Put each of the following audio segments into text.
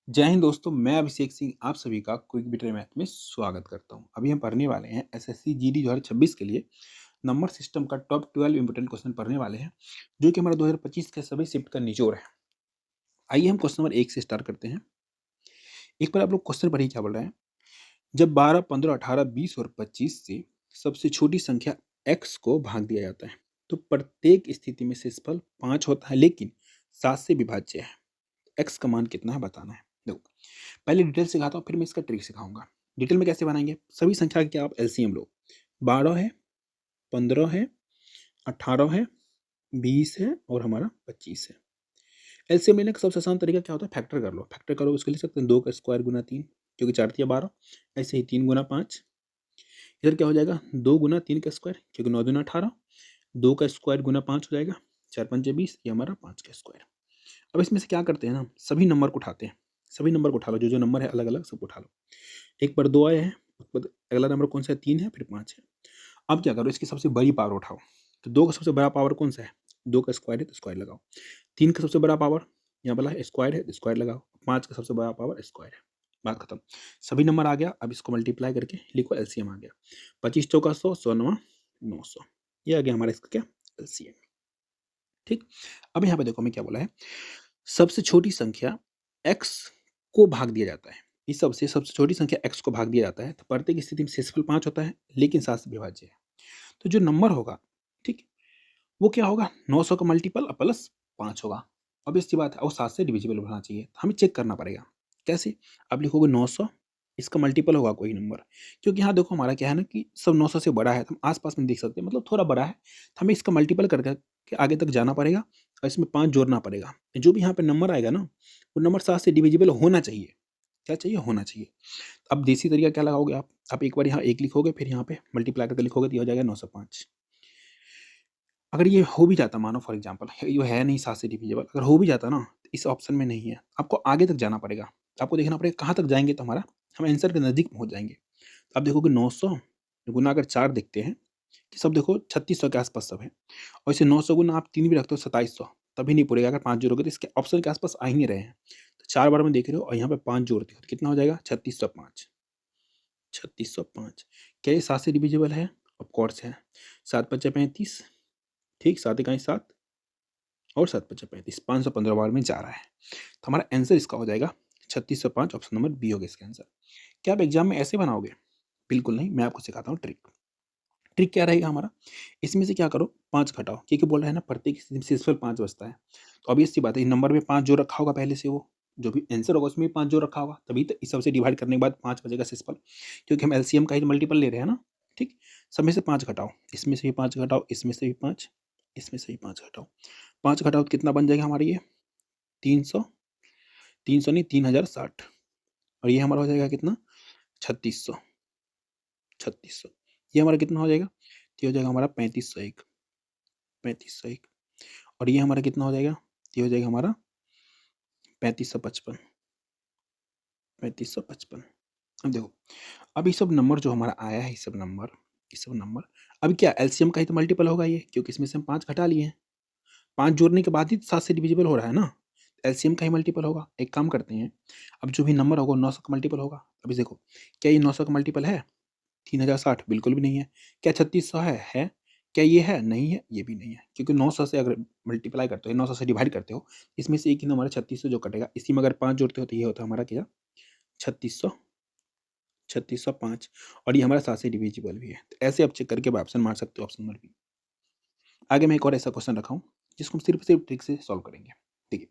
जय हिंद दोस्तों, मैं अभिषेक सिंह आप सभी का क्विक बिट मैथ में स्वागत करता हूं। अभी हम पढ़ने वाले हैं एसएससी जीडी 2026 के लिए नंबर सिस्टम का टॉप 12 इंपोर्टेंट क्वेश्चन पढ़ने वाले हैं, जो कि हमारा 2025 के सभी शिफ्ट का निचोड़ है। आइए हम क्वेश्चन नंबर 1 से स्टार्ट करते हैं। एक बार आप लोग क्वेश्चन पढ़िए क्या बोल रहे हैं। जब 12, 15, 18, 20 और 25 से सबसे छोटी संख्या x को भाग दिया जाता है तो प्रत्येक स्थिति में शेषफल 5 होता है, लेकिन 7 से विभाज्य है। x का मान कितना है बताना है। देखो, पहले डिटेल सिखाता हूँ, फिर मैं इसका ट्रिक सिखाऊंगा। डिटेल में कैसे बनाएंगे, सभी संख्या के आप एलसीएम लो। 12 है, 15 है, 18 है, 20 है और हमारा 25 है। एलसीएम लेने का सबसे आसान तरीका क्या होता है, फैक्टर कर लो। फैक्टर करो, उसके लिख सकते हैं 2 का स्क्वायर गुना 3, क्योंकि 4 या 12। ऐसे ही 3 गुना 5। इधर क्या हो जाएगा, 2 गुना 3 का स्क्वायर, क्योंकि 9 दूना 18। 2 का स्क्वायर गुना 5 हो जाएगा, 4 पंचे 20, ये हमारा 5 का स्क्वायर। अब इसमें से क्या करते हैं ना, सभी नंबर को उठाते हैं। सभी नंबर को उठा लो, जो जो नंबर है अलग अलग सबको उठा लो। एक बार 2 आए हैं, उसके बाद अगला नंबर कौन सा है, 3 है, फिर 5 है। अब क्या करो, इसकी सबसे बड़ी पावर उठाओ। तो 2 का सबसे बड़ा पावर कौन सा है, 2 का स्क्वायर है तो स्क्वायर लगाओ। 3 का सबसे बड़ा पावर यहाँ वाला है, स्क्वायर है तो स्क्वायर लगाओ। 5 का सबसे बड़ा पावर स्क्वायर है। बात खत्म। सभी नंबर आ गया, अब इसको मल्टीप्लाई करके लिखो, एलसीएम आ गया। 25 चौका 100, 100 नवा 900। ये आ गया हमारा इसका क्या, एलसीएम। ठीक। अब यहाँ पे देखो हमें क्या बोला है, सबसे छोटी संख्या x को भाग दिया जाता है। इस सबसे सबसे छोटी संख्या x को भाग दिया जाता है तो प्रत्येक स्थिति में शेषफल 5 होता है, लेकिन 7 से विभाज्य है। तो जो नंबर होगा, ठीक, वो क्या होगा, 900 का मल्टीपल प्लस 5 होगा। अब इसकी बात है, और 7 से डिविजिबल होना चाहिए। हमें चेक करना पड़ेगा कैसे। अब लिखोगे 900, इसका मल्टीपल होगा कोई नंबर, क्योंकि यहाँ देखो हमारा क्या है ना कि सब 900 से बड़ा है, तो हम आसपास में देख सकते हैं, मतलब थोड़ा बड़ा है, तो हमें इसका मल्टीपल करके आगे तक जाना पड़ेगा और इसमें 5 जोड़ना पड़ेगा। जो भी यहाँ पे नंबर आएगा ना, वो नंबर 7 से डिविजिबल होना चाहिए। क्या चाहिए, होना चाहिए। अब देसी तरीका क्या लगाओगे आप एक बार यहाँ 1 लिखोगे, फिर यहाँ पे मल्टीप्लाई करके लिखोगे तो ये हो जाएगा 905। अगर ये हो भी जाता, मानो फॉर एग्जांपल ये है नहीं 7 से डिविजिबल, अगर हो भी जाता ना, तो इस ऑप्शन में नहीं है, आपको आगे तक जाना पड़ेगा। आपको देखना पड़ेगा कहाँ तक जाएँगे तो हम आंसर के नज़दीक पहुँच जाएँगे। आप देखोगे 900 गुना अगर 4 देखते हैं कि सब देखो 3600 के आस-पास सब है। और इसे 900 गुना आप 3 भी रखते हो 2700, तभी नहीं पूरेगा। अगर 5 जोड़ोगे तो इसके ऑप्शन के आस-पास आ ही नहीं रहे हैं। तो 4 बार में देख रहे हो और यहाँ पे 5 जोड़ते हो तो कितना हो जाएगा, 3605। 3605 क्या ये 7 से डिविजिबल है? ऑफ कोर्स है। 7 पच्चे 35, ठीक, 7 इकाई 7 और 7 पच्चे 35, 515 बार में जा रहा है। तो हमारा आंसर इसका हो जाएगा 3605, ऑप्शन नंबर बी होगा इसका आंसर। क्या आप एग्जाम में ऐसे बनाओगे? बिल्कुल नहीं, मैं आपको सिखाता हूँ ट्रिक। ट्रिक क्या रहेगा हमारा, इसमें से क्या करो, 5 घटाओ, क्योंकि बोल रहा है ना प्रत्येक स्थिति में शेषफल 5 बचता है। तो ऑब्वियस सी बात है, नंबर में 5 जो रखा होगा पहले से, वो जो भी आंसर होगा उसमें 5 जो रखा होगा, तभी तो इस सब से डिवाइड करने के बाद 5 बचेगा शेषफल, क्योंकि हम एलसीएम का ही मल्टीपल ले रहे हैं ना। ठीक। सब में से 5 घटाओ, इसमें से भी 5 घटाओ, इसमें से भी 5, इसमें से भी 5 घटाओ। 5 घटाओ तो कितना बन जाएगा हमारा ये, 300, 300 नहीं 3060। और ये हमारा हो जाएगा कितना, 3600। 3600 ये हमारा कितना हो जाएगा, ये हो जाएगा हमारा 3501। 3501 और ये हमारा कितना हो जाएगा, ये हो जाएगा हमारा 3555। 3555। अब देखो, अब ये सब नंबर जो हमारा आया है, ये सब नंबर अब क्या एलसीएम का ही तो मल्टीपल होगा ये, क्योंकि इसमें से हम 5 घटा लिए हैं। 5 जोड़ने के बाद ही 7 से डिविजिबल हो रहा है ना। एलसीएम का ही मल्टीपल होगा। एक काम करते हैं, अब जो भी नंबर होगा 900 का मल्टीपल होगा। अभी देखो, क्या ये 900 का मल्टीपल है, 3060? बिल्कुल भी नहीं है। क्या 3600 है? है। क्या ये है? नहीं है, ये भी नहीं है, क्योंकि 900 से अगर मल्टीप्लाई करते हो, 900 से डिवाइड करते हो, इसमें से एक ही नंबर है 3600 जो कटेगा। इसी में अगर 5 जोड़ते हो तो ये होता है हमारा क्या, 3600, 3605। और ये हमारा 7 से डिविजिबल भी है। तो ऐसे आप चेक करके ऑप्शन मार सकते हो, ऑप्शन नंबर बी। आगे मैं एक और ऐसा क्वेश्चन रखा हूँ जिसको हम सिर्फ ट्रिक से सॉल्व करेंगे। देखिए,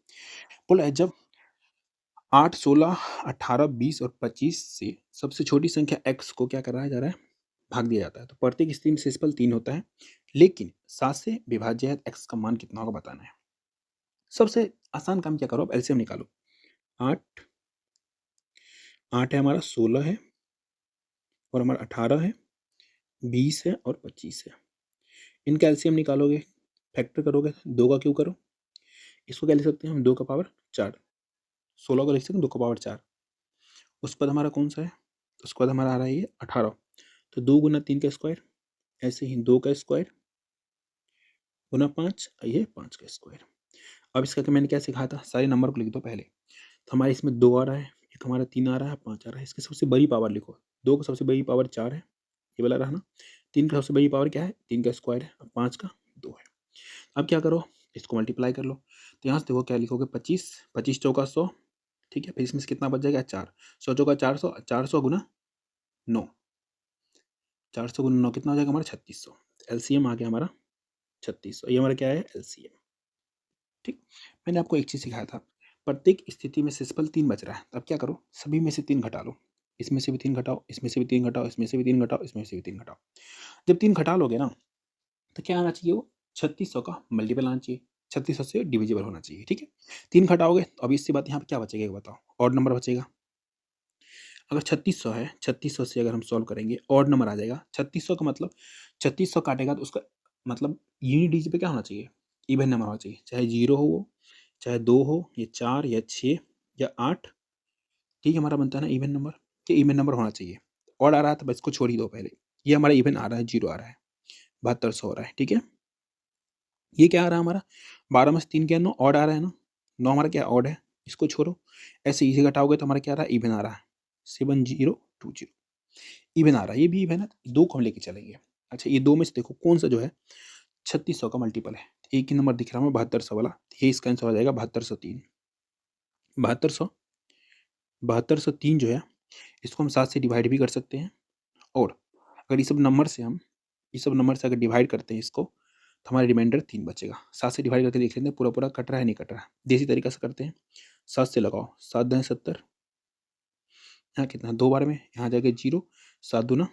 बोला है जब 8, 16, 18, 20 और 25 से सबसे छोटी संख्या x को क्या कराया जा रहा है, भाग दिया जाता है। तो प्रत्येक स्थिति में शेषफल 3 होता है, लेकिन 7 से विभाज्य है, x का मान कितना होगा बताना है। सबसे आसान काम क्या करो, आप एलसीएम निकालो। 8 8 है हमारा, 16 है और हमारा 18 है, 20 है और 25 है। इनका एलसीएम निकालोगे, फैक्टर करोगे, 2 का क्यों करो, इसको क्या लिख सकते हैं हम, 2 का पावर 4। 16 को लिख सकते हैं 2 का पावर 4। उसके बाद हमारा कौन सा है, उसके बाद हमारा आ रहा है ये 18। तो 2 गुना 3 का स्क्वायर, ऐसे ही 2 का स्क्वायर गुना 5, ये 5 का स्क्वायर। अब इसका मैंने क्या सिखाया था, सारे नंबर को लिख दो पहले। तो हमारे इसमें 2 आ रहा है, एक हमारा 3 आ रहा है, 5 आ रहा है। इसकी सबसे बड़ी पावर लिखो। 2 की सबसे बड़ी पावर 4 है, ये वाला रहा ना। 3 की सबसे बड़ी पावर क्या है? 3 का स्क्वायर है और 5 का 2 है। अब क्या करो, इसको मल्टीप्लाई कर लो। तो यहाँ से देखो क्या लिखोगे, 25, 25 चौका 100, ठीक है। फिर इसमें से कितना बच जाएगा? 4, 100 चौका 400, 400 गुना 9, 400 गुना 9 कितना हो जाएगा हमारा? 3600। एलसीएम आ गया हमारा 3600। ये हमारा क्या है? एलसीएम। ठीक। मैंने आपको एक चीज़ सिखाया था, प्रत्येक स्थिति में शेषफल 3 बच रहा है। अब क्या करो, सभी में से 3 घटा लो। इसमें से भी 3 घटाओ, इसमें से भी 3 घटाओ, इसमें से भी 3 घटाओ, इसमें से भी 3 घटाओ। जब 3 घटा लोगे ना, तो क्या आना चाहिए? वो 3600 का मल्टीपल आना चाहिए, 3600 से डिविजिबल होना चाहिए, ठीक है। 3 घटाओगे तो अब इससे बात यहाँ पे क्या बचेगा ये बताओ? ऑड नंबर बचेगा। अगर 3600 है, 3600 से अगर हम सॉल्व करेंगे ऑड नंबर आ जाएगा। 3600 का मतलब 3600 काटेगा तो उसका मतलब यूनिट डिजिट पे क्या होना चाहिए? इवन नंबर होना चाहिए, चाहे 0 हो वो, चाहे 2 हो, या 4 या 6 या 8, ठीक है। हमारा बनता है ना इवन नंबर, ये इवन नंबर होना चाहिए। ऑड आ रहा है तो बस इसको छोड़ ही दो पहले। ये हमारा इवन आ रहा है, 0 आ रहा है, 7200 हो रहा है, ठीक है। ये क्या आ रहा है हमारा? 12 में से 3 क्या? 9 ऑड आ रहा है ना। 9 हमारा क्या? ऑड है। इसको छोड़ो, ऐसे इसे घटाओगे तो हमारा क्या आ रहा है? इवन आ रहा है, 7020 इवन आ रहा है। ये भी इवन है, 2 को हम लेके चलेंगे। अच्छा, ये 2 में से देखो कौन सा जो है 3600 का मल्टीपल है। एक ही नंबर दिख रहा है 7200 वाला, ये इसका आंसर हो जाएगा 7203। 7203 जो है, इसको हम 7 से डिवाइड भी कर सकते हैं। और अगर ये सब नंबर से अगर डिवाइड करते हैं इसको, तो हमारा रिमाइंडर 3 बचेगा। 7 से डिवाइड करके देख लेते हैं पूरा पूरा कट रहा है नहीं कट रहा है। देसी तरीका से करते हैं, 7 से लगाओ, 7 दूनी 70, यहाँ कितना? 2 बार में, यहाँ आ जाएगा 0, 7 दूना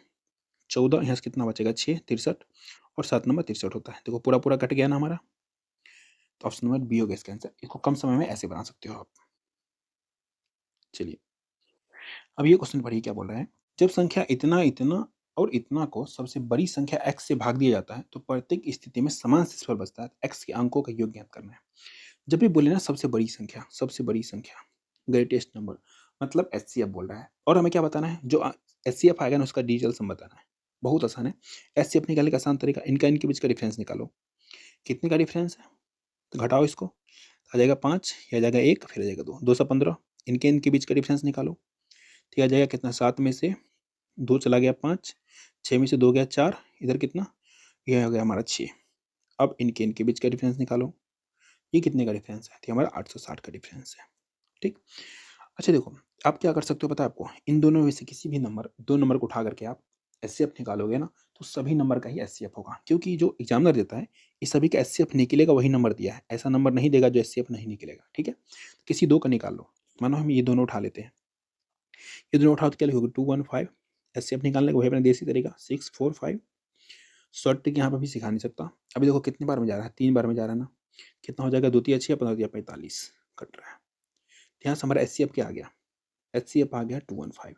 14, यहाँ से कितना बचेगा? 6, 63, और 7 नंबर 63 होता है। देखो पूरा पूरा कट गया ना हमारा, तो ऑप्शन नंबर बी हो गया इसका आंसर। इसको कम समय में ऐसे बना सकते हो आप। चलिए, अब ये क्वेश्चन पढ़िए क्या बोल रहा है। जब संख्या इतना इतना और इतना को सबसे बड़ी संख्या x से भाग दिया जाता है, तो प्रत्येक स्थिति में समान शेषफल बचता है। x के अंकों का योग ज्ञात करना है। जब भी बोले ना सबसे बड़ी संख्या, ग्रेटेस्ट नंबर, मतलब एचसीएफ बोल रहा है। और हमें क्या बताना है? जो एचसीएफ आएगा ना उसका डिटेल सम बताना है। बहुत आसान है। एचसीएफ निकालने का आसान तरीका, इनके बीच का डिफरेंस निकालो। कितने का डिफरेंस है? तो घटाओ इसको, आ जाएगा 5, ये आ जाएगा 1, फिर आ जाएगा 2, 215। इनके बीच का डिफरेंस निकालो, ठीक आ जाएगा कितना? 7 में से 2 चला गया 5, 6 में से 2 गया 4, इधर कितना? ये हो गया हमारा 6। अब इनके बीच का डिफरेंस निकालो, ये कितने का डिफरेंस है? तो हमारा 860 का डिफरेंस है, ठीक। अच्छा देखो, आप क्या कर सकते हो पता है आपको? इन दोनों में से किसी भी नंबर, 2 नंबर को उठा करके आप एचसीएफ निकालोगे ना, तो सभी नंबर का ही एचसीएफ होगा, क्योंकि जो एग्जामिनर देता है इस सभी का एचसीएफ निकलेगा, वही नंबर दिया है। ऐसा नंबर नहीं देगा जो एचसीएफ नहीं निकलेगा, ठीक है। किसी 2 का निकाल लो, मानो हम ये दोनों उठा लेते हैं। ये दोनों उठाओ तो क्या लिखोगे? 215। एचसीएफ निकालने का वही अपना देसी तरीका, 645। शॉर्ट ट्रिक यहाँ पे भी सिखा नहीं सकता। अभी देखो कितनी बार में जा रहा है? 3 बार में जा रहा है ना। कितना हो जाएगा? 2 तिया 6, 15 तिया 45, कट रहा है। यहाँ से हमारा एचसीएफ क्या आ गया? एचसीएफ आ गया 215।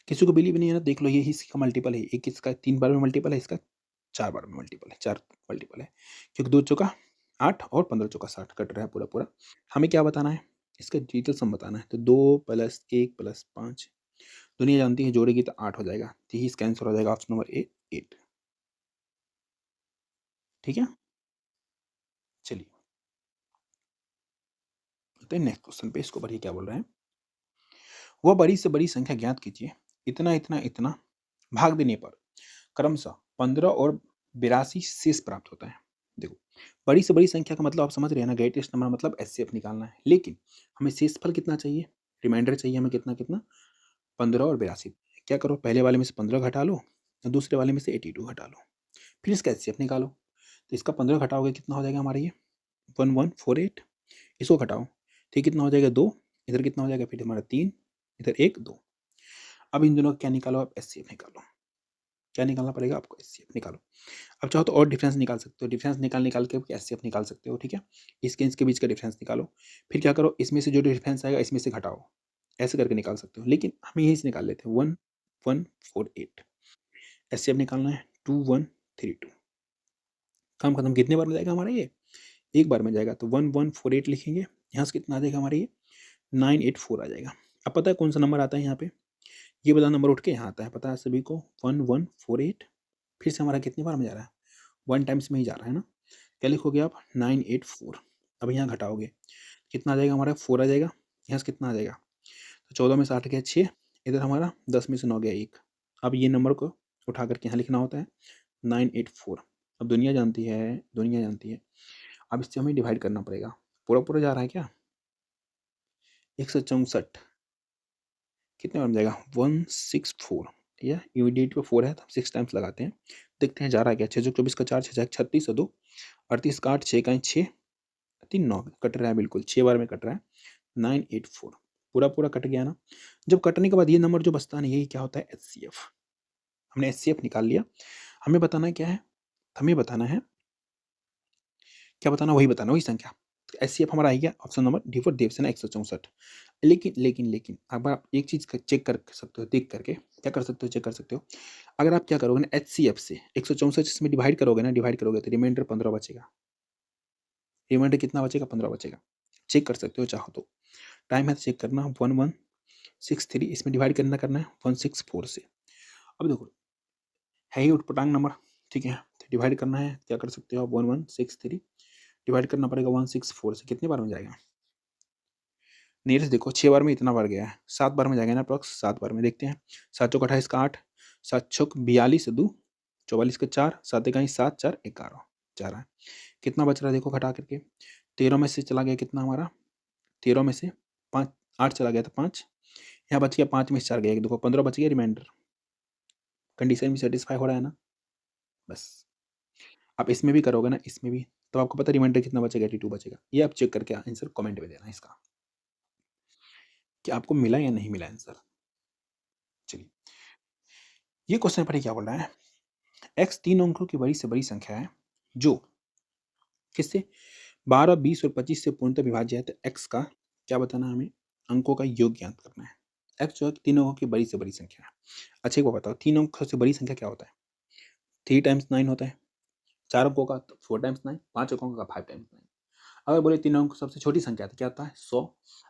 किसी को बिलीव नहीं है ना, देख लो, ये इसका मल्टीपल है। एक इसका 3 बार में मल्टीपल है, इसका 4 बार में मल्टीपल है, 4 मल्टीपल है। क्योंकि 2 चौका 8 और 15 चौका 60, कट रहा है पूरा पूरा। हमें क्या बताना है? इसका डिटेल सम बताना है। तो 2 + 1 + 5, दुनिया जानती है जोड़ेगी तो 8 हो जाएगा। तो यही इसका आंसर हो जाएगा ऑप्शन नंबर ए, 8, ठीक है। चलिए तो नेक्स्ट क्वेश्चन पे, इसको पढ़िए क्या बोल रहे हैं। वह बड़ी से बड़ी संख्या ज्ञात कीजिए, इतना इतना इतना भाग देने पर क्रमशः 15 और 82 शेष प्राप्त होता है। देखो, बड़ी से बड़ी संख्या का मतलब आप समझ रहे हैं ना, ग्रेटेस्ट नंबर मतलब एचसीएफ निकालना है। लेकिन हमें शेषफल कितना चाहिए? रिमाइंडर चाहिए हमें कितना कितना? 15 और 82। क्या करो, पहले वाले में से 15 घटा लो और दूसरे वाले में से 82 घटा लो, फिर इसका एचसीएफ निकालो। तो इसका 15 घटाओगे कितना हो जाएगा हमारा? ये 1148। इसको घटाओ, ठीक, कितना हो जाएगा? 2, इधर कितना हो जाएगा? फिर हमारा 3, इधर 1 2। अब इन दोनों का क्या निकालो? आप एचसीएफ निकालो। क्या निकालना पड़ेगा आपको? एचसीएफ निकालो। अब चाहो तो और डिफरेंस निकाल सकते हो, डिफरेंस निकाल के एचसीएफ निकाल सकते हो, ठीक है। इसके बीच का डिफरेंस निकालो, फिर क्या करो, इसमें से जो डिफरेंस आएगा इसमें से घटाओ, ऐसे करके निकाल सकते हो। लेकिन हम यही से निकाल लेते हैं, 1148। एचसीएफ निकालना है 2132। काम खत्म। कितने बार में जाएगा हमारा? ये एक बार में जाएगा। तो 1148 लिखेंगे, यहाँ से कितना आ जाएगा हमारा? ये 984 आ जाएगा। अब पता है कौन सा नंबर आता है यहाँ पे? ये वाला नंबर उठ के यहाँ आता है, पता है सभी को, 1148। फिर से हमारा कितनी बार में जा रहा है? 1 टाइम्स में ही जा रहा है ना। क्या लिखोगे आप? 984। अब यहाँ घटाओगे, कितना आ जाएगा हमारा? 4 आ जाएगा। यहाँ से कितना आ जाएगा, तो 14 में से 8 गया 6, इधर हमारा 10 में से 9 गया 1। अब ये नंबर को उठा करके यहाँ लिखना होता है 984। अब दुनिया जानती है, अब इससे हमें डिवाइड करना पड़ेगा। पूरा पूरा जा रहा है क्या, 164 कितने बार में जाएगा 164, या इमीडिएट पे 4 है तो हम 6 टाइम्स लगाते हैं, देखते हैं जा रहा है क्या। 6 जो 24 का 4, 6 36 और 2 38 का 8, 6 का 6, 3 9 कट रहा है, बिल्कुल 6 बार में कट रहा है 984, पूरा पूरा कट गया ना। जब कटने के बाद ये नंबर जो बचता है ना, यही क्या होता है एचसीएफ। हमने एचसीएफ निकाल लिया। हमें बताना क्या है, हमें बताना है क्या बताना, वही बताना, वही संख्या। एचसीएफ हमारा आ गया ऑप्शन नंबर डी फॉर देवसेना 164। लेकिन अब आप एक चीज चेक कर सकते हो, देख करके क्या कर सकते हो, चेक कर सकते हो। अगर आप क्या करोगे ना, एचसीएफ से 164 इसमें डिवाइड करोगे ना, डिवाइड करोगे तो रिमाइंडर 15 बचेगा। रिमाइंडर कितना बचेगा, 15 बचेगा। चेक कर सकते हो चाहो तो, टाइम है तो चेक करना। 1163 इसमें डिवाइड करना है 164 से। अब देखो है ही उटपटांग नंबर, ठीक है, तो डिवाइड करना है, क्या कर सकते हो आप, 1163 डिवाइड करना पड़ेगा 164 से, कितने बार में जाएगा। नियरेस्ट देखो 6 बार में इतना बार गया है, 7 बार में जाएगा ना अप्रॉक्स, 7 बार में। देखते हैं 7 चौक 28 का 8, 7 चौक 42 2 44 का 4, 7 इकाई 7 4 11 जा रहा है। कितना बच रहा है देखो घटा करके, 13 में से चला गया कितना हमारा, 13 में से 5 8 चला गया था 5, यहाँ बच गया 5 में से 4 गया, देखो 15 बच गया रिमाइंडर। कंडीशन भी सेटिस्फाई हो रहा है ना, बस। आप इसमें भी करोगे ना, इसमें भी, तो आपको पता रिमाइंडर कितना बचेगा, 82 बचेगा। ये आप चेक करके आंसर कमेंट में देना इसका, कि आपको मिला या नहीं मिला आंसर। चलिए ये क्वेश्चन पढ़िए क्या बोल रहा है। एक्स 3 अंकों की बड़ी से बड़ी संख्या है जो किससे 12 20 और 25 से पूर्णतः विभाज्य है, तो एक्स का क्या बताना है हमें, अंकों का योग ज्ञात करना है। एक्स जो है 3 अंकों की बड़ी से बड़ी संख्या है। अच्छा एक बात बताओ, 3 अंकों से बड़ी संख्या क्या होता है, 3 टाइम्स 9 होता है, 4 अंकों का 4 टाइम्स 9, 5 अंकों का 5 टाइम्स 9। अगर बोले 3 अंकों की सबसे छोटी संख्या तो क्या होता है 100।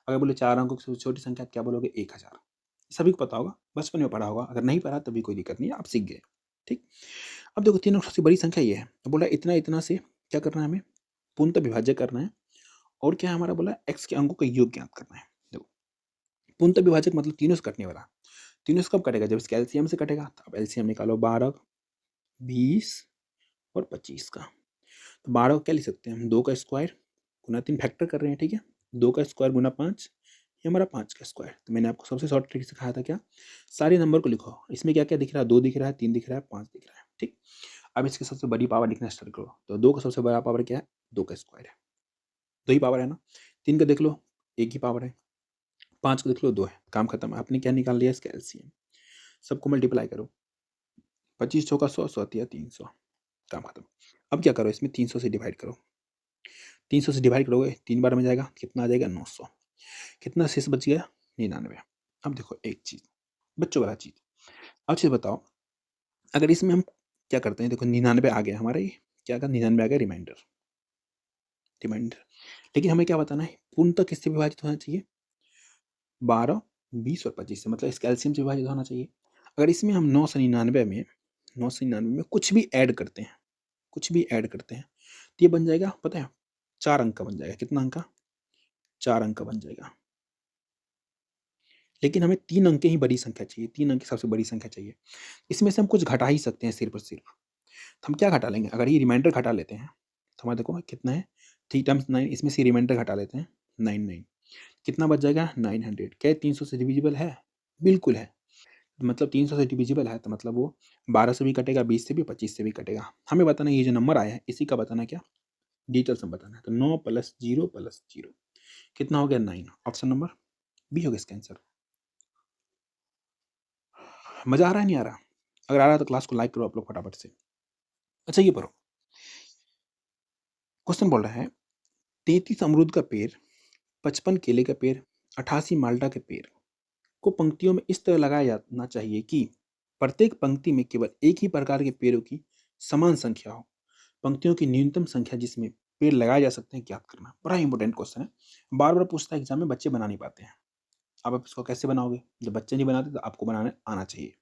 अगर बोले 4 अंकों की सबसे छोटी संख्या तो क्या बोलोगे 1000। सभी को पता होगा, बचपन में पढ़ा होगा, अगर नहीं पढ़ा तभी कोई दिक्कत नहीं है, आप सीख गए। ठीक, अब देखो 3 अंकों सबसे बड़ी संख्या ये है, तो बोला इतना इतना से क्या करना है हमें, पूर्णतः विभाज्य करना है। और क्या है हमारा, बोला एक्स के अंकों का योग ज्ञात करना है। देखो पूर्णतः विभाजक मतलब तीनों से कटने वाला, तीनों से कब कटेगा, जब इसके एलसीएम से कटेगा। तो अब एलसीएम निकालो, 12 20 और 25 का। तो 12 को क्या लिख सकते हैं हम, 2 का स्क्वायर गुना 3 फैक्टर कर रहे हैं, ठीक है, 2 का स्क्वायर गुना 5, ये हमारा 5 का स्क्वायर। तो मैंने आपको सबसे शॉर्ट ट्रिक सिखाया था क्या, सारे नंबर को लिखो, इसमें क्या क्या दिख रहा है, 2 दिख रहा है, 3 दिख रहा है, 5 दिख रहा है। ठीक, अब इसकी सबसे बड़ी पावर लिखना स्टार्ट करो, तो 2 का सबसे बड़ा पावर क्या है, 2 का स्क्वायर है, 2 ही पावर है ना। 3 का देख लो 1 ही पावर है, 5 को देख लो 2 है, काम खत्म। आपने क्या निकाल लिया, इसका एलसीएम। सबको मल्टीप्लाई करो, 25 चौका 100, 100 तिया 300, काम खत्म। अब क्या करो, इसमें 300 से डिवाइड करो, 300 से डिवाइड करोगे 3 बार में जाएगा, कितना आ जाएगा 900। कितना शेष बच गया 99। अब देखो एक चीज, बच्चों वाला चीज, अब चीज बताओ, अगर इसमें हम क्या करते हैं, देखो 99 आ गया हमारा, ये क्या का 99 आ गया रिमाइंडर, रिमाइंडर। लेकिन हमें क्या बताना है, पूर्णतः किससे विभाजित होना चाहिए, 12 20 और 25 से, मतलब इसका एलसीएम से विभाजित होना चाहिए। अगर इसमें हम 999 में कुछ भी ऐड करते हैं, कुछ भी ऐड करते हैं, तो ये बन जाएगा पता है 4 अंक का बन जाएगा। कितना अंक का, 4 अंक का बन जाएगा। लेकिन हमें 3 अंक की ही बड़ी संख्या चाहिए, 3 अंक की सबसे बड़ी संख्या चाहिए। इसमें से हम कुछ घटा ही सकते हैं सिर्फ और सिर्फ। तो हम क्या घटा लेंगे, अगर ये रिमाइंडर घटा लेते हैं तो हमारा देखो कितना है, 3 टाइम्स 9, इसमें से रिमाइंडर घटा लेते हैं 99, कितना बच जाएगा 900। क्या 300 से डिविजिबल है, बिल्कुल है। मतलब 300 से डिविजिबल है, तो मतलब वो 12 से भी कटेगा, 20 से भी, 25 से भी कटेगा। हमें बताना ये जो नंबर आया है इसी का बताना क्या, डिटेल्स में बताना है। तो 9 + 0 + 0 कितना हो गया 9, ऑप्शन नंबर बी हो गया इसका आंसर। मजा आ रहा है नहीं आ रहा, अगर आ रहा है तो क्लास को लाइक करो आप लोग फटाफट से। अच्छा ये पढ़ो, क्वेश्चन बोल रहा है 33 अमरूद का पेड़, 55 केले का पेड़, 88 माल्टा के पेड़ को पंक्तियों में इस तरह लगाया जाना चाहिए कि प्रत्येक पंक्ति में केवल एक ही प्रकार के पेड़ों की समान संख्या हो। पंक्तियों की न्यूनतम संख्या जिसमें पेड़ लगाए जा सकते हैं ज्ञात करना। बड़ा इंपॉर्टेंट क्वेश्चन है, बार बार पूछता है एग्जाम में, बच्चे बना नहीं पाते हैं। अब आप इसको कैसे बनाओगे, जब बच्चे नहीं बनाते तो आपको बनाने आना चाहिए।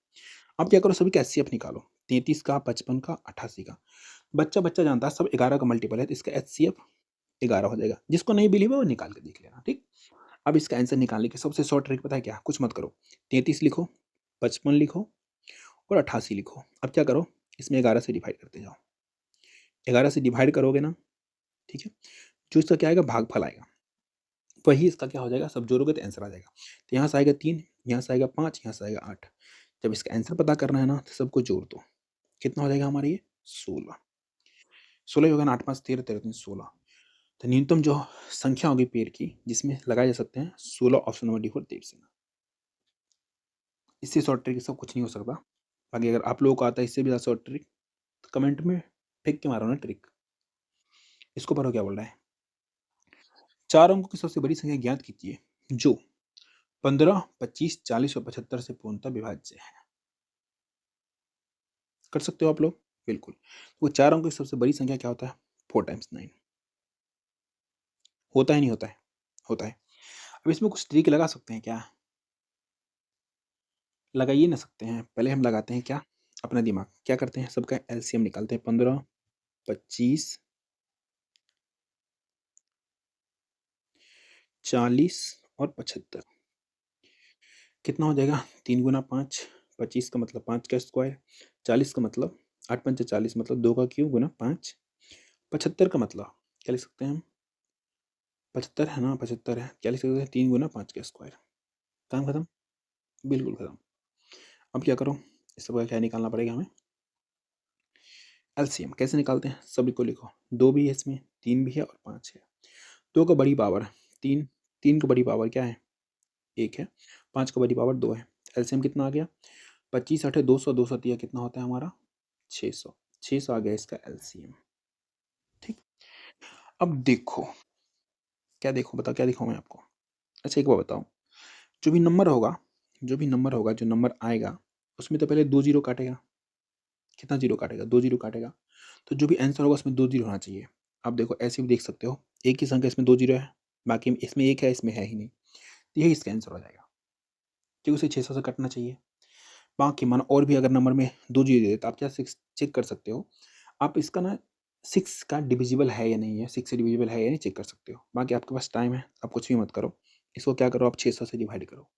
अब क्या करो, सभी का एचसीएफ निकालो, 33 का, 55 का, 88 का। बच्चा बच्चा जानता है सब 11 का मल्टीपल है, तो इसका एचसीएफ 11 हो जाएगा। जिसको नहीं बिलीव है वो निकाल के देख लेना। ठीक, अब इसका आंसर निकालने की सबसे शॉर्ट ट्रिक पता है क्या? कुछ मत करो, 33 लिखो, 55 लिखो और 88 लिखो। अब क्या करो, इसमें 11 से डिवाइड करते जाओ। 11 से डिवाइड करोगे ना, ठीक है? जो इसका क्या आएगा, भागफल आएगा। वही इसका क्या हो जाएगा, सब जोड़ोगे तो आंसर आ जाएगा। तो यहाँ से आएगा 3, यहाँ से आएगा 5, यहाँ से आएगा 8। जब इसका आंसर पता करना है ना, तो सबको जोड़ दो। कितना हो जाएगा हमारा ये? 16। 16 ही होगा ना, 8 5 13, 13 3 16। तो न्यूनतम जो संख्या होगी पेड़ की जिसमें लगाए जा सकते हैं, 16 ऑप्शन नंबर डी फॉर देश। इससे शॉर्ट ट्रिक सब कुछ नहीं हो सकता। बाकी अगर आप लोगों को आता है इससे भी ज़्यादा शॉर्ट ट्रिक, तो कमेंट में फेंक के मारो ना ट्रिक। इसको पढ़ो क्या बोल रहा है। 4 अंकों की सबसे बड़ी संख्या ज्ञात कीजिए जो 15, 25, 40 और 75 से पूर्णतः विभाज्य है। कर सकते हो आप लोग? बिल्कुल। वो 4 अंकों की सबसे बड़ी संख्या क्या होता है? 4 टाइम्स 9। होता है नहीं होता है? होता है। अब इसमें कुछ ट्रिक लगा सकते हैं क्या? लगा ही ना सकते हैं। पहले हम लगाते हैं क्या? अपना दिमाग। क्या करते हैं? सबका एलसीएम निकालते हैं। 15, 25, 40 और 75। कितना हो जाएगा? 3 गुना 5, 25 का मतलब 5 का स्क्वायर, 40 का मतलब 8 पंचे 40 मतलब 2 का क्यूब गुना 5, 75 का मतलब क्या लिख सकते हैं हम? 75 है ना, 75 है। क्या लिख सकते हैं? 3 गुना 5 का स्क्वायर। काम खत्म? बिल्कुल खत्म। अब क्या करो, इस सबका क्या निकालना पड़ेगा हमें? एलसीएम। कैसे निकालते हैं? सभी को लिखो। 2 भी है इसमें, 3 भी है और 5 है। 2 का बड़ी पावर 3, 3 का बड़ी पावर क्या है? 1 है। 5 का बड़ी पावर 2 है। एलसीएम कितना आ गया? 25 8 200, 200 दिया कितना होता है हमारा? 600। 600 आ गया इसका एलसीएम। ठीक। अब देखो, क्या देखो बताओ, क्या दिखाऊं मैं आपको? अच्छा एक बात बताओ, जो भी नंबर होगा, जो नंबर आएगा, उसमें तो पहले 2 जीरो काटेगा। कितना जीरो काटेगा? 2 जीरो काटेगा। तो जो भी आंसर होगा उसमें 2 जीरो होना चाहिए। आप देखो ऐसे भी देख सकते हो, एक ही संख्या इसमें 2 जीरो है, बाकी इसमें 1 है, इसमें है ही नहीं। तो यही इसका आंसर हो जाएगा, क्योंकि उसे 600 से कटना चाहिए। बाकी मानो और भी अगर नंबर में 2 जीरो दे, तो आप क्या 6 चेक कर सकते हो। आप इसका ना 6 का डिविजिबल है या नहीं है, 6 से डिविजिबल है या नहीं चेक कर सकते हो। बाकी आपके पास टाइम है, आप कुछ भी मत करो। इसको क्या करो, आप 600 से डिवाइड करो।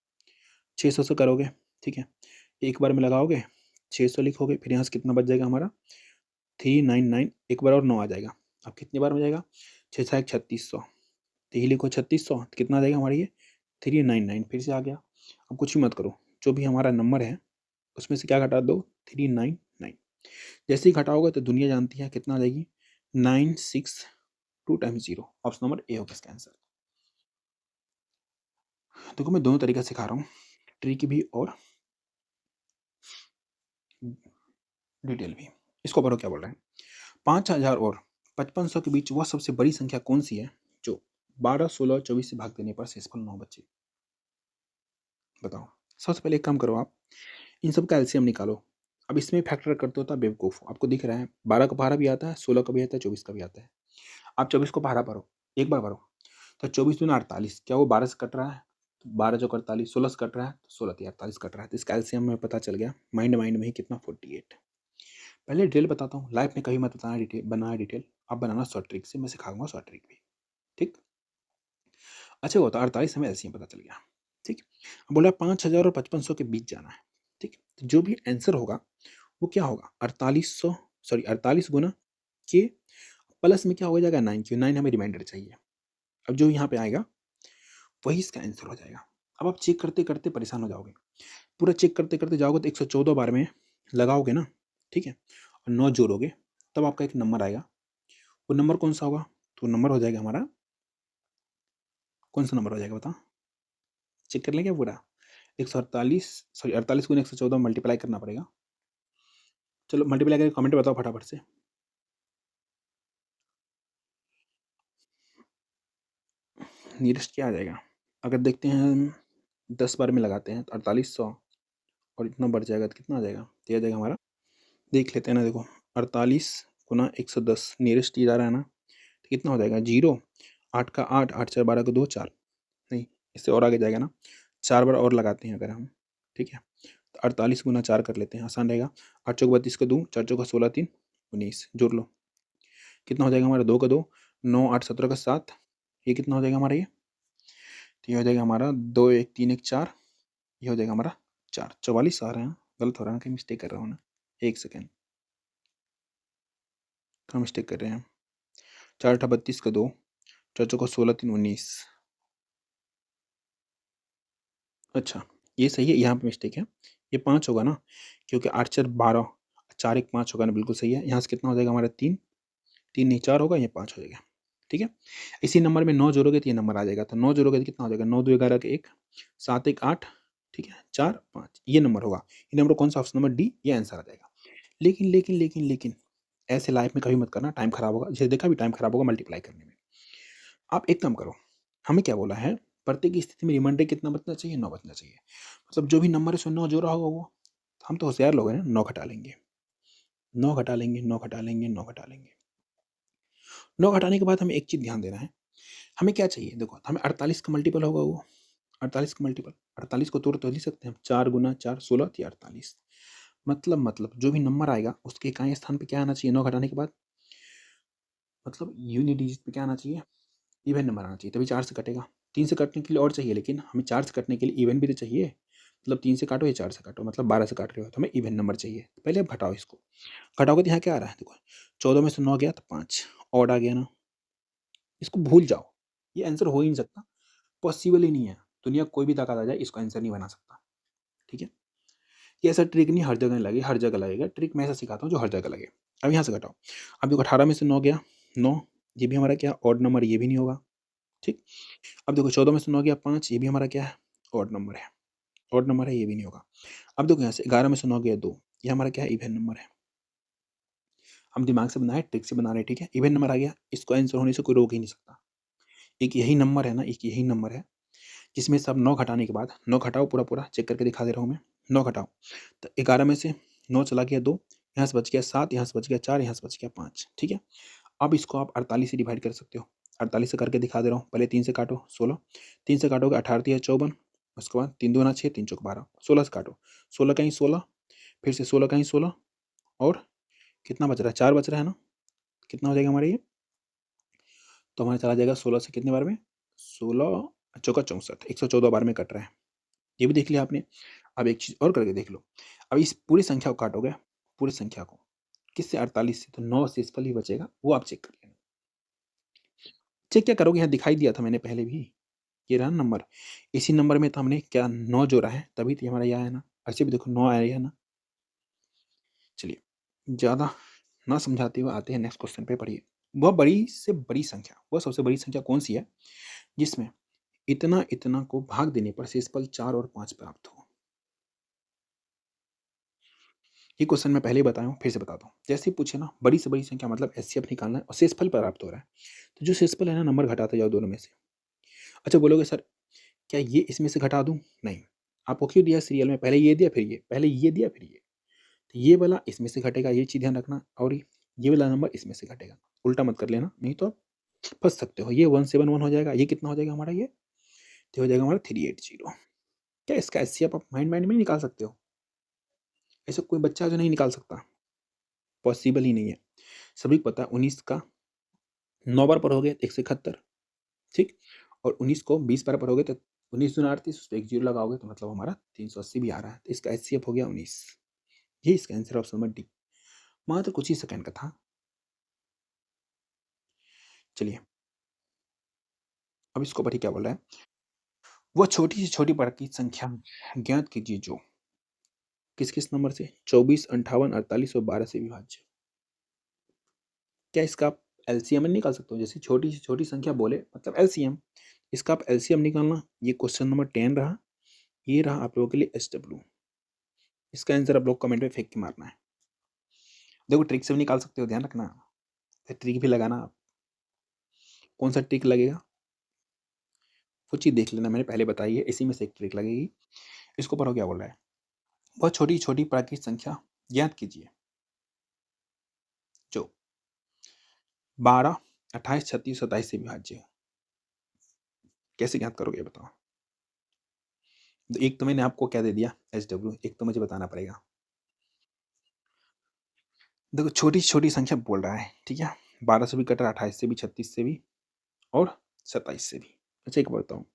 600 से करोगे, ठीक है? एक बार में लगाओगे, 600 लिखोगे, फिर यहाँ से कितना बच जाएगा हमारा? 399, एक बार और 9 आ जाएगा। अब कितनी बार में जाएगा? 6 6 3600। तो यही लिखो 3600, तो कितना आ जाएगा हमारा ये? 399 फिर से आ गया। अब कुछ भी मत करो, जो भी हमारा नंबर है उसमें से क्या घटा दो? 399। जैसे ही घटाओगे तो दुनिया जानती है कितना आ जाएगी? 962 टाइम्स 0। ऑप्शन नंबर ए होगा इसका आंसर। देखो मैं दोनों तरीका सिखा रहा हूँ, ट्रिक भी और डिटेल भी। इसको पढ़ो क्या बोल रहा है। 5000 और 5500 के बीच वह सबसे बड़ी संख्या कौन सी है जो 12, 16 और 24 से भाग देने पर शेषफल 9 बचे? बताओ। सबसे पहले एक काम करो, आप इन सब का एलसीएम निकालो। अब इसमें फैक्टर करते होता बेवकूफ़, आपको दिख रहा है 12 का पहाड़ा भी आता है, 16 का भी आता है, 24 का भी आता है। आप 24 को पहाड़ा भरो, एक बार भरो, तो 24 दूना 48, क्या वो 12 से कट रहा है? तो 12 चौक 48, 16 से कट रहा है, तो 16 तिया 48 कट रहा है। तो इसका एलसीएम में पता चल गया, माइंड माइंड में ही कितना? 48। पहले डिटेल बताता हूँ, लाइफ में कभी मत बताना डिटेल, बनाना डिटेल, आप बनाना शॉर्ट ट्रिक से, मैं सिखाऊंगा शॉर्ट ट्रिक भी। ठीक। अच्छा हुआ था 48 हमें एलसीएम पता चल गया। ठीक। अब बोला 5000 और 5500 के बीच जाना है। ठीक। तो जो भी आंसर होगा वो क्या होगा? 4800, सॉरी 48 गुना के प्लस में क्या हो जाएगा? 9, क्यों 9 हमें रिमाइंडर चाहिए। अब जो यहाँ पे आएगा वही इसका आंसर हो जाएगा। अब आप चेक करते करते परेशान हो जाओगे, पूरा चेक करते करते जाओगे तो 114 बार में लगाओगे ना, ठीक है, और 9 जोड़ोगे, तब आपका एक नंबर आएगा। वो नंबर कौन सा होगा? तो नंबर हो जाएगा हमारा, कौन सा नंबर हो जाएगा बता? चेक कर लें क्या पूरा? 148, सॉरी 48 गुना 114 मल्टीप्लाई करना पड़ेगा। चलो मल्टीप्लाई करके कमेंट बताओ फटाफट से। नियरेस्ट क्या आ जाएगा? अगर देखते हैं हम 10 बार में लगाते हैं तो 4800 और इतना बढ़ जाएगा तो कितना आ जाएगा? तो ये आ जाएगा हमारा, देख लेते हैं ना, देखो 48 गुना 110, नियरेस्ट ये जा रहा है ना, तो कितना हो जाएगा? 0, 8 का 8, 8 4 12 का 2 4, नहीं इससे और आगे जाएगा ना, 4 बार और लगाते हैं अगर हम, ठीक है, तो 48 गुना 4 कर लेते हैं, आसान रहेगा। 8 चौक 32 का 2, 4 चौका 16 3 19, जोड़ लो, कितना हो जाएगा हमारा? 2 का 2, 9 8 17 का 7, ये कितना हो जाएगा हमारा? ये तो ये हो जाएगा हमारा 2 1 3 1 4, ये हो जाएगा हमारा 4 44 आ रहा है, गलत हो रहा है कहीं मिस्टेक कर रहा हूँ ना, 1 सेकंड, कहाँ मिस्टेक कर रहे हैं, 4 8 32 का 2, 4 चौका 16 3 19, अच्छा ये सही है, यहाँ पे मिस्टेक है, ये 5 होगा ना, क्योंकि 8 4 12, 4 1 5 होगा ना, बिल्कुल सही है, यहाँ से कितना हो जाएगा हमारा 3, 3 नहीं 4 होगा, ये 5 हो जाएगा, ठीक है। इसी नंबर में 9 जोड़ोगे तो ये नंबर आ जाएगा, तो 9 जोड़ोगे तो कितना हो जाएगा, 9 2 11 के 1, 7 1 8, ठीक है, 4 5 ये नंबर होगा, ये नंबर कौन सा ऑप्शन नंबर डी, ये आंसर आ जाएगा। लेकिन ऐसे लाइफ में कभी मत करना, टाइम खराब होगा, जैसे देखा भी टाइम खराब होगा मल्टीप्लाई करने में। आप एक काम करो, हमें क्या बोला है, प्रत्येक स्थिति में रिमाइंडर कितना बचना चाहिए, 9 बचना चाहिए, मतलब जो भी नंबर है उसमें 9 जोड़ा होगा वो, हम तो होशियार लोग हैं ना, 9 घटा लेंगे, 9 घटा लेंगे, 9 घटा लेंगे, 9 घटा लेंगे। 9 घटाने के बाद हमें एक चीज़ ध्यान देना है, हमें क्या चाहिए, देखो हमें 48 का मल्टीपल होगा वो, 48 का मल्टीपल, 48 को तोड़ तो लिख सकते हैं हम, 4 गुना 4 16 या 48, मतलब जो भी नंबर आएगा उसके इकाई स्थान पे क्या आना चाहिए 9 घटाने के बाद, मतलब यूनिट डिजिट पे क्या आना चाहिए, इवन नंबर आना चाहिए, तभी 4 से कटेगा। 3 से कटने के लिए और चाहिए, लेकिन हमें 4 से कटने के लिए इवन भी तो चाहिए, मतलब 3 से काटो या 4 से काटो, मतलब 12 से काट रहे हो तो हमें इवन नंबर चाहिए। पहले आप घटाओ इसको, घटाओगे तो यहाँ क्या आ रहा है, देखो 14 में से 9 गया तो 5 और आ गया ना, इसको भूल जाओ, ये आंसर हो ही नहीं सकता, पॉसिबल ही नहीं है, दुनिया कोई भी ताकत आ जाए इसको आंसर नहीं बना सकता, ठीक है। ये ऐसा ट्रिक नहीं हर जगह लगे, हर जगह लगेगा, ट्रिक मैं ऐसा सिखाता हूँ जो हर जगह लगे। अब यहाँ से घटाओ, अब देखो 18 में से 9 गया 9, ये भी हमारा क्या ऑड नंबर, ये भी नहीं होगा, ठीक। अब देखो 14 में से 9 गया 5, ये भी हमारा क्या है ऑड नंबर है, ऑड नंबर है, ये भी नहीं होगा। अब देखो यहाँ से 11 में से 9 गया 2, ये हमारा क्या है इवन नंबर है, हम दिमाग से बनाए ट्रिक से बना रहे, ठीक है, इवन नंबर आ गया, इसको आंसर होने से कोई रोक ही नहीं सकता। एक यही नंबर है ना, एक यही नंबर है जिसमें सब 9 घटाने के बाद, 9 घटाओ पूरा चेक करके दिखा दे रहा हूँ मैं, 9 घटाओ तो 11 में से 9 चला गया 2, यहाँ से बच गया 7, यहाँ से बच गया 4, यहाँ से बच गया 5, ठीक है। अब इसको आप 48 से डिवाइड कर सकते हो, 48 से करके दिखा दे रहा हूँ, पहले 3 से काटो 16, 3 से काटोगे 18 तिया 54, उसके बाद 3 दूना 6, 3 चौक 12, 16 से काटो, 16 कहीं 16, फिर से 16 कहीं 16, और कितना बच रहा है, 4 बच रहा है ना, कितना हो जाएगा हमारे ये, तो हमारा चला जाएगा 16 से कितने बार में, 16 चौका 64, 114 बार में कट रहा है, ये भी देख लिया आपने। अब एक चीज़ और करके देख लो, अब इस पूरी संख्या को काटोगे, पूरी संख्या को किससे, 48 से, तो 9 शेषफल ही बचेगा, वो आप चेक कर लेना। चेक क्या करोगे, यहाँ दिखाई दिया था मैंने पहले भी, ये रहा नंबर, इसी नंबर में तो हमने क्या 9 जोड़ा है, तभी तो ये हमारा ये आया ना, ऐसे भी देखो 9 आया है ना। चलिए ज़्यादा ना समझाते हुए आते हैं नेक्स्ट क्वेश्चन पे, पढ़िए। वह बड़ी से बड़ी संख्या, वह सबसे बड़ी संख्या कौन सी है जिसमें इतना इतना को भाग देने पर शेषफल 4 और 5 प्राप्त हो। ये क्वेश्चन मैं पहले ही बताया हूँ, फिर से बताता हूँ। जैसे ही पूछे ना बड़ी से बड़ी संख्या मतलब एचसीएफ निकालना है और शेषफल प्राप्त हो रहा है, तो जो शेषफल है ना नंबर घटाते जाओ दोनों में से। अच्छा बोलोगे सर क्या ये इसमें से घटा दूँ? नहीं, आपको क्यों दिया सीरियल में, पहले ये दिया फिर ये, पहले ये दिया फिर ये। तो ये वाला इसमें से घटेगा, ये चीज़ ध्यान रखना, और ये वाला नंबर इसमें से घटेगा। उल्टा मत कर लेना, नहीं तो आप फँस सकते हो। ये 171 हो जाएगा, ये कितना हो जाएगा हमारा ये? तो हो जाएगा हमारा 380। क्या इसका एचसीएफ आप माइंड माइंड में निकाल सकते हो? ऐसा कोई बच्चा है जो नहीं निकाल सकता? पॉसिबल ही नहीं है। सभी को पता है 19 का 9 बार पढ़ोगे तो 171, ठीक? और 19 को 20 बार पढ़ोगे तो 19 दूना 38, उसपे एक ज़ीरो लगाओगे तो मतलब हमारा 380 भी आ रहा है। तो इसका एचसीएफ हो गया 19। ये इसका आंसर ऑप्शन नंबर डी। मात्र कुछ ही सेकंड का था। चलिए, अब इसको पढ़िए क्या बोल रहा है? वह छोटी से छोटी प्राकृत संख्या ज्ञात कीजिए जो किस-किस नंबर से 24, 58, 48 और 12 से विभाज्य। क्या इसका आप एलसीएम नहीं निकाल सकते हो? जैसे छोटी से छोटी संख्या बोले मतलब एलसीएम। इसका आप एलसीएम निकालना, ये क्वेश्चन नंबर 10 रहा, ये रहा आप लोगों के लिए एसडब्ल्यू। इसका आंसर आप लोग कमेंट में फेंक के मारना है। देखो ट्रिक से भी निकाल सकते हो, ध्यान रखना। ट्रिक भी लगाना आप। कौन सा ट्रिक लगेगा? वो चीज़ देख लेना, मैंने पहले बताई है, इसी में से एक ट्रिक लगेगी। इसको पढ़ो क्या बोल रहा है? वह छोटी-छोटी प्राकृत संख्या ज्ञात कीजिए जो 12, 28, 36, 27 से विभाज्य है। कैसे ज्ञात करोगे ये बताओ? तो एक तो मैंने आपको क्या दे दिया एसडब्ल्यू, एक तो मुझे बताना पड़ेगा। देखो छोटी-छोटी संख्या बोल रहा है, ठीक है? 12 से भी कट रहा है, 28 से भी, 36 से भी और 27 से भी। अच्छा एक बात बताऊँ,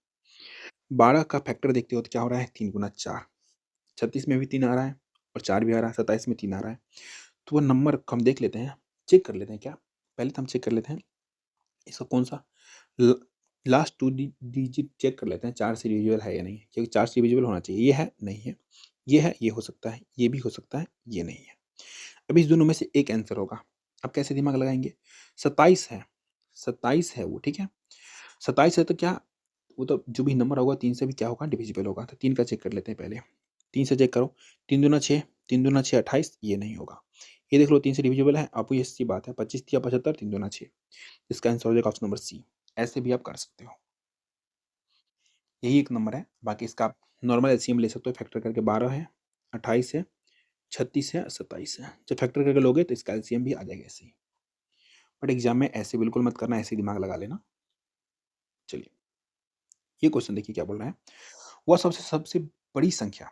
12 का फैक्टर देखते हो तो क्या हो रहा है 3 गुना 4, 36 में भी 3 आ रहा है और 4 भी आ रहा है, 27 में 3 आ रहा है। तो वो नंबर हम देख लेते हैं, चेक कर लेते हैं क्या? पहले तो हम चेक कर लेते हैं इसका कौन-सा ल लास्ट 2 डिजिट चेक कर लेते हैं 4 से डिविजिबल है या नहीं है, क्योंकि 4 से डिविजिबल होना चाहिए। ये है, नहीं है, ये है, ये हो सकता है, ये भी हो सकता है, ये नहीं है। अब इस दोनों में से एक आंसर होगा। अब कैसे दिमाग लगाएँगे? 27 है, 27 है वो, ठीक है? 27 है तो क्या वो तो जो भी नंबर होगा 3 से भी क्या होगा डिविजिबल होगा। तो 3 का चेक कर लेते हैं पहले। 3 से चेक करो, 3 दूना 6, 3 दूना 6 28 ये नहीं होगा। ये देख लो 3 से डिविजिबल है, ऑब्वियस सी बात है 25 तिया 75 3 दूना 6। इसका आंसर हो जाएगा ऑप्शन नंबर सी। ऐसे भी आप कर सकते हो। यही एक नंबर है, बाकी इसका आप नॉर्मल एलसीएम ले सकते हो फैक्टर करके 12 है, 28 है, 36 है, 27 है। जब फैक्टर करके लोगे तो इसका एलसीएम भी आ जाएगा ऐसे ही। बट एग्जाम में ऐसे बिल्कुल मत करना, ऐसे दिमाग लगा लेना। चलिए, ये क्वेश्चन देखिए क्या बोल रहा है। वह सबसे सबसे बड़ी संख्या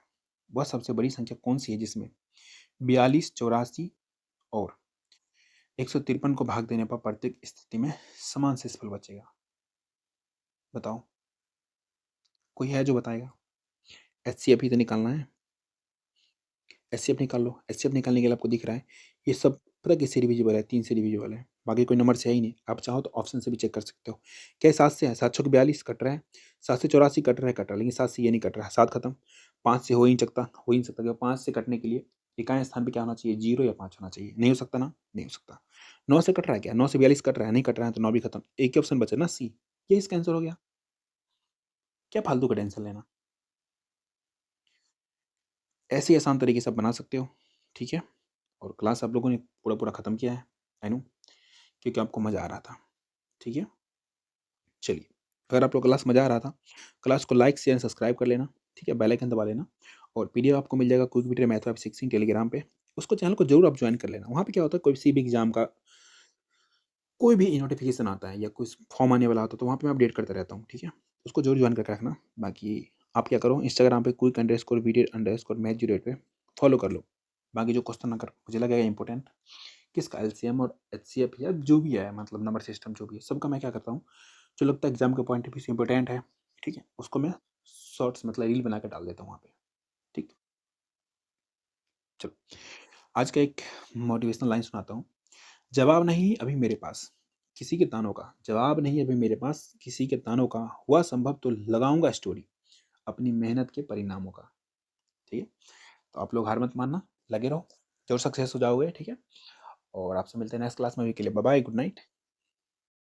वह सबसे बड़ी संख्या कौन-सी है जिसमें 42, 84 और 153 को भाग देने पर प्रत्येक स्थिति में समान शेषफल बचेगा? बताओ। कोई है जो बताएगा? एचसीएफ ही तो निकालना है। एचसीएफ निकाल लो। एचसीएफ निकालने के लिए आपको दिख रहा है, ये सब पता है किससे डिविजिबल है? 3 से डिविजिबल है। बाकी कोई नंबर से है ही नहीं। आप चाहो तो ऑप्शन से भी चेक कर सकते हो। क्या ये 7 से है? 7 छक 42 कट रहा है। 7 से 84 कट रहा है, कट रहा है, लेकिन 7 से ये नहीं कट रहा है। 7 खत्म। 5 से हो ही नहीं सकता क्योंकि 5 से कटने के लिए इकाई स्थान पे क्या होना चाहिए? 0 या 5 होना चाहिए। नहीं हो सकता ना? नहीं हो सकता। 9 से कट रहा है क्या? 9 से 42 कट रहा है, नहीं कट रहा है तो 9 भी खत्म। एक ही ऑप्शन बचा ना सी। ये इसका आंसर हो गया। क्या फालतू का टेंशन लेना? ऐसे ही आसान तरीके से आप बना सकते हो, ठीक है? और क्लास आप लोगों ने पूरा-पूरा खत्म किया है, आई नो, क्योंकि आपको मज़ा आ रहा था, ठीक है? चलिए, अगर आप लोग को क्लास मज़ा आ रहा था, क्लास को लाइक, शेयर, सब्सक्राइब कर लेना, ठीक है? बेल आइकन दबा लेना और पीडीएफ आपको मिल जाएगा क्विक वीडियो मैथ 516 टेलीग्राम पे। उसको चैनल को ज़रूर आप जॉइन कर लेना। वहाँ पे क्या होता है कोई सी भी एग्ज़ाम का कोई भी नोटिफ़िकेशन आता है या कुछ फॉर्म आने वाला होता है तो वहाँ पे मैं अपडेट करता रहता हूँ, ठीक है? उसको ज़रूर जॉइन करके रखना। बाकी आप क्या करो इंस्टाग्राम पे quick underscore video underscore math 08 पे फॉलो कर लो। बाकी जो क्वेश्चन अगर मुझे लगेगा इम्पोर्टेंट किसका एलसीएम और एचसीएफ या जो भी है मतलब नंबर सिस्टम जो भी है, सबका मैं क्या करता हूँ, जो लगता है एग्ज़ाम के पॉइंट ऑफ व्यू से इम्पोर्टेंट है, ठीक है? उसको मैं शॉर्ट्स मतलब रील बना के डाल देता हूँ वहाँ पे, ठीक? चलो, आज का एक मोटिवेशनल लाइन सुनाता हूँ। जवाब नहीं अभी मेरे पास, किसी के तानों का, जवाब नहीं अभी मेरे पास, किसी के तानों का, हुआ संभव तो लगाऊँगा स्टोरी, अपनी मेहनत के परिणामों का, ठीक है? तो आप लोग हार मत मानना, लगे रहो, ज़रूर सक्सेस हो जाओगे, ठीक है? और आपसे मिलते हैं नेक्स्ट क्लास में, अभी के लिए बाय बाय, गुड नाइट।